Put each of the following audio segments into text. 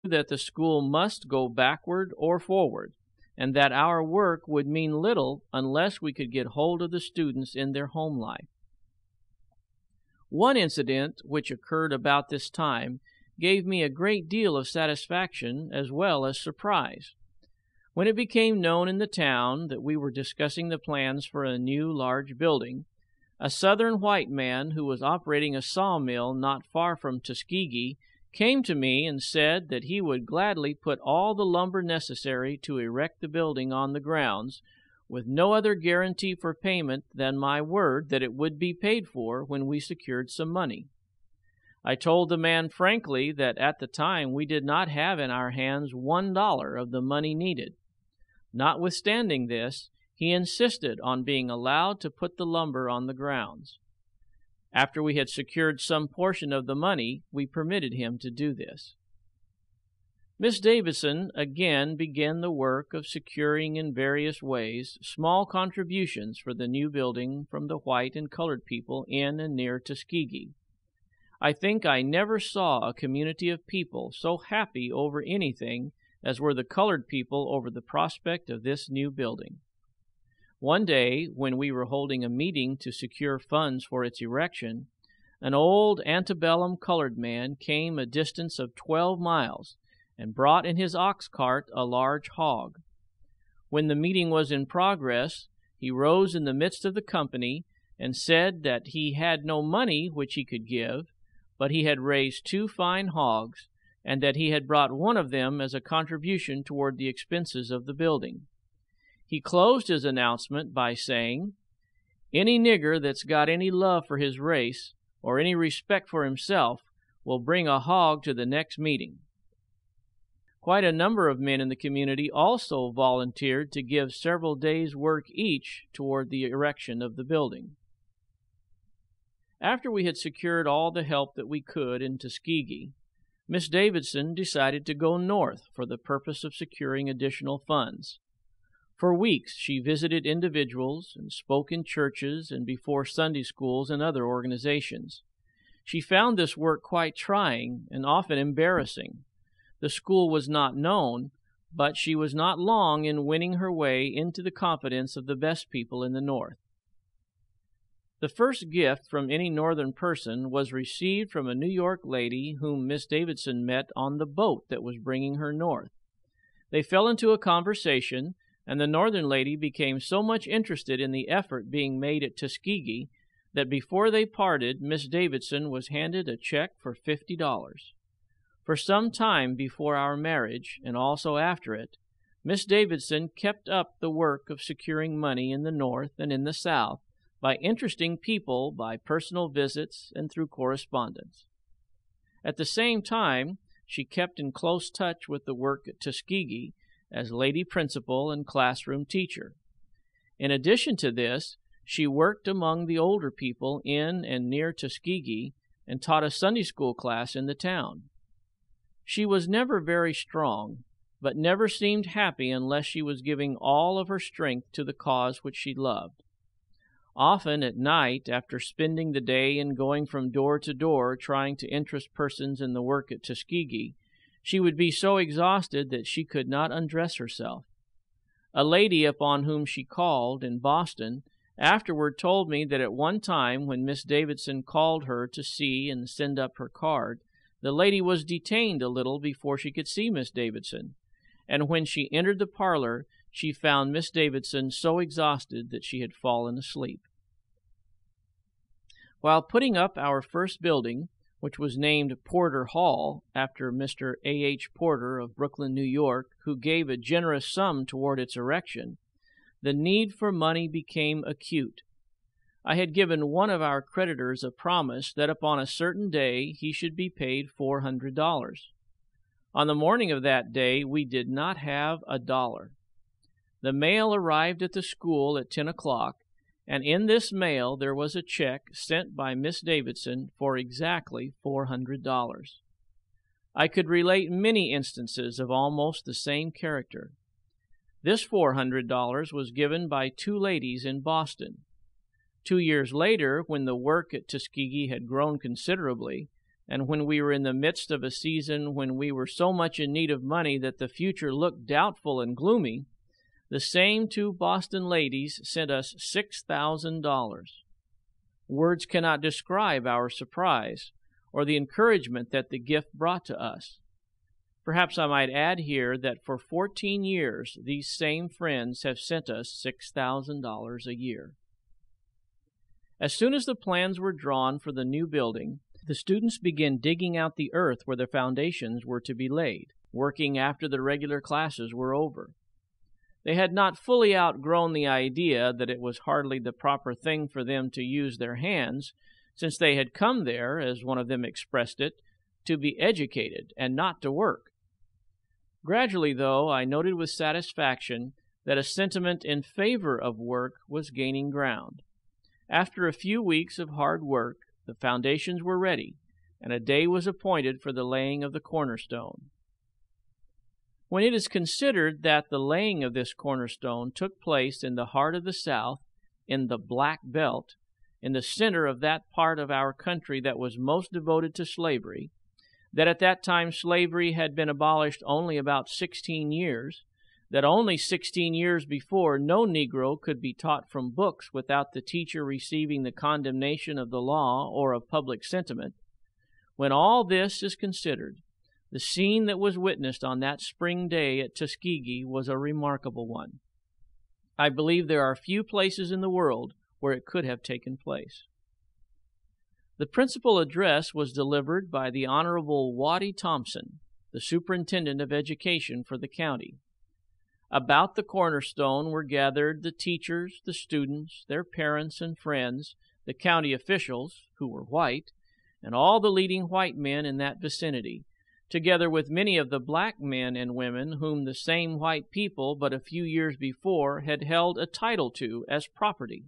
that the school must go backward or forward, and that our work would mean little unless we could get hold of the students in their home life. One incident which occurred about this time gave me a great deal of satisfaction as well as surprise. When it became known in the town that we were discussing the plans for a new large building, a Southern white man who was operating a sawmill not far from Tuskegee came to me and said that he would gladly put all the lumber necessary to erect the building on the grounds, with no other guarantee for payment than my word that it would be paid for when we secured some money. I told the man frankly that at the time we did not have in our hands $1 of the money needed. Notwithstanding this, he insisted on being allowed to put the lumber on the grounds. After we had secured some portion of the money, we permitted him to do this. Miss Davidson again began the work of securing in various ways small contributions for the new building from the white and colored people in and near Tuskegee. I think I never saw a community of people so happy over anything as were the colored people over the prospect of this new building. One day, when we were holding a meeting to secure funds for its erection, an old antebellum colored man came a distance of 12 miles and brought in his ox cart a large hog. When the meeting was in progress, he rose in the midst of the company and said that he had no money which he could give, but he had raised 2 fine hogs, and that he had brought one of them as a contribution toward the expenses of the building. He closed his announcement by saying, "Any nigger that's got any love for his race or any respect for himself will bring a hog to the next meeting." Quite a number of men in the community also volunteered to give several days' work each toward the erection of the building. After we had secured all the help that we could in Tuskegee, Miss Davidson decided to go north for the purpose of securing additional funds. For weeks she visited individuals and spoke in churches and before Sunday schools and other organizations. She found this work quite trying and often embarrassing. The school was not known, but she was not long in winning her way into the confidence of the best people in the North. The first gift from any Northern person was received from a New York lady whom Miss Davidson met on the boat that was bringing her north. They fell into a conversation, and the Northern lady became so much interested in the effort being made at Tuskegee that before they parted, Miss Davidson was handed a check for $50. For some time before our marriage, and also after it, Miss Davidson kept up the work of securing money in the North and in the South by interesting people by personal visits and through correspondence. At the same time, she kept in close touch with the work at Tuskegee as lady principal and classroom teacher. In addition to this, she worked among the older people in and near Tuskegee and taught a Sunday school class in the town. She was never very strong, but never seemed happy unless she was giving all of her strength to the cause which she loved. Often at night, after spending the day and going from door to door trying to interest persons in the work at Tuskegee, she would be so exhausted that she could not undress herself. A lady upon whom she called in Boston afterward told me that at one time when Miss Davidson called her to see and send up her card, the lady was detained a little before she could see Miss Davidson, and when she entered the parlor, she found Miss Davidson so exhausted that she had fallen asleep. While putting up our first building, which was named Porter Hall after Mr. A.H. Porter of Brooklyn, New York, who gave a generous sum toward its erection, the need for money became acute. I had given one of our creditors a promise that upon a certain day he should be paid $400. On the morning of that day we did not have $1. The mail arrived at the school at 10 o'clock, and in this mail there was a check sent by Miss Davidson for exactly $400. I could relate many instances of almost the same character. This $400 was given by 2 ladies in Boston. 2 years later, when the work at Tuskegee had grown considerably, and when we were in the midst of a season when we were so much in need of money that the future looked doubtful and gloomy, the same two Boston ladies sent us $6,000. Words cannot describe our surprise or the encouragement that the gift brought to us. Perhaps I might add here that for 14 years these same friends have sent us $6,000 a year. As soon as the plans were drawn for the new building, the students began digging out the earth where the foundations were to be laid, working after the regular classes were over. They had not fully outgrown the idea that it was hardly the proper thing for them to use their hands, since they had come there, as one of them expressed it, to be educated and not to work. Gradually, though, I noted with satisfaction that a sentiment in favor of work was gaining ground. After a few weeks of hard work, the foundations were ready, and a day was appointed for the laying of the cornerstone. When it is considered that the laying of this cornerstone took place in the heart of the South, in the Black Belt, in the center of that part of our country that was most devoted to slavery, that at that time slavery had been abolished only about 16 years, that only 16 years before no Negro could be taught from books without the teacher receiving the condemnation of the law or of public sentiment, when all this is considered, the scene that was witnessed on that spring day at Tuskegee was a remarkable one. I believe there are few places in the world where it could have taken place. The principal address was delivered by the Honorable Waddy Thompson, the Superintendent of Education for the county. About the cornerstone were gathered the teachers, the students, their parents and friends, the county officials, who were white, and all the leading white men in that vicinity, together with many of the black men and women whom the same white people but a few years before had held a title to as property.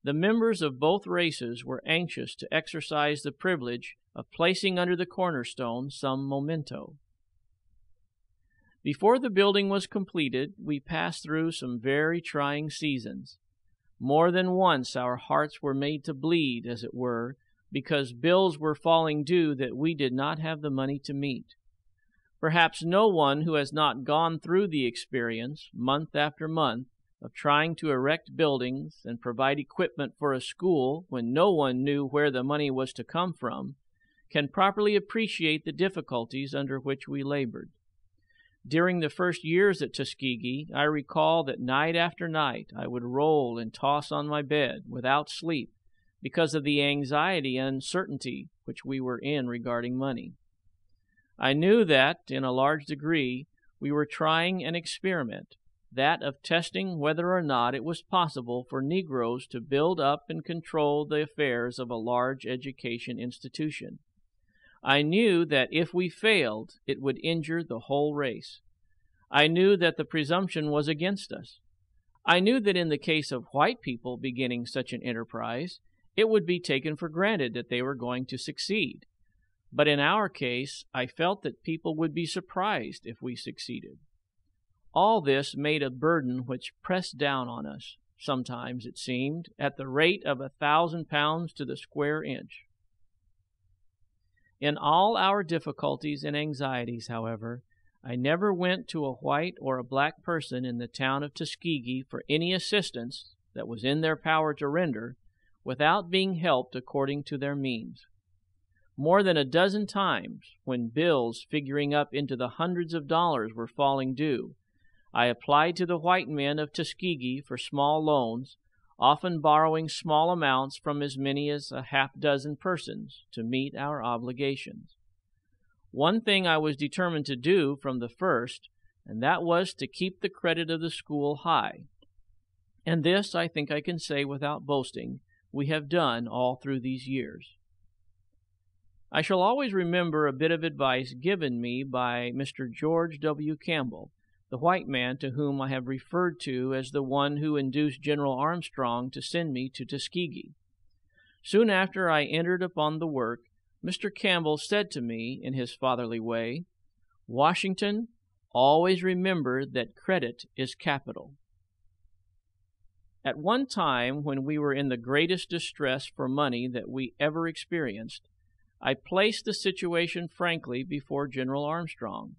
The members of both races were anxious to exercise the privilege of placing under the cornerstone some memento. Before the building was completed, we passed through some very trying seasons. More than once our hearts were made to bleed, as it were, because bills were falling due that we did not have the money to meet. Perhaps no one who has not gone through the experience, month after month, of trying to erect buildings and provide equipment for a school when no one knew where the money was to come from, can properly appreciate the difficulties under which we labored. During the first years at Tuskegee, I recall that night after night I would roll and toss on my bed without sleep because of the anxiety and uncertainty which we were in regarding money. I knew that, in a large degree, we were trying an experiment, that of testing whether or not it was possible for Negroes to build up and control the affairs of a large education institution. I knew that if we failed, it would injure the whole race. I knew that the presumption was against us. I knew that in the case of white people beginning such an enterprise, it would be taken for granted that they were going to succeed. But in our case, I felt that people would be surprised if we succeeded. All this made a burden which pressed down on us, sometimes, it seemed, at the rate of 1,000 pounds to the square inch. In all our difficulties and anxieties, however, I never went to a white or a black person in the town of Tuskegee for any assistance that was in their power to render without being helped according to their means. More than a dozen times, when bills figuring up into the hundreds of dollars were falling due, I applied to the white men of Tuskegee for small loans, often borrowing small amounts from as many as a half-dozen persons to meet our obligations. One thing I was determined to do from the first, and that was to keep the credit of the school high. And this, I think I can say without boasting, we have done all through these years. I shall always remember a bit of advice given me by Mr. George W. Campbell, the white man to whom I have referred to as the one who induced General Armstrong to send me to Tuskegee. Soon after I entered upon the work, Mr. Campbell said to me in his fatherly way, "Washington, always remember that credit is capital." At one time, when we were in the greatest distress for money that we ever experienced, I placed the situation frankly before General Armstrong.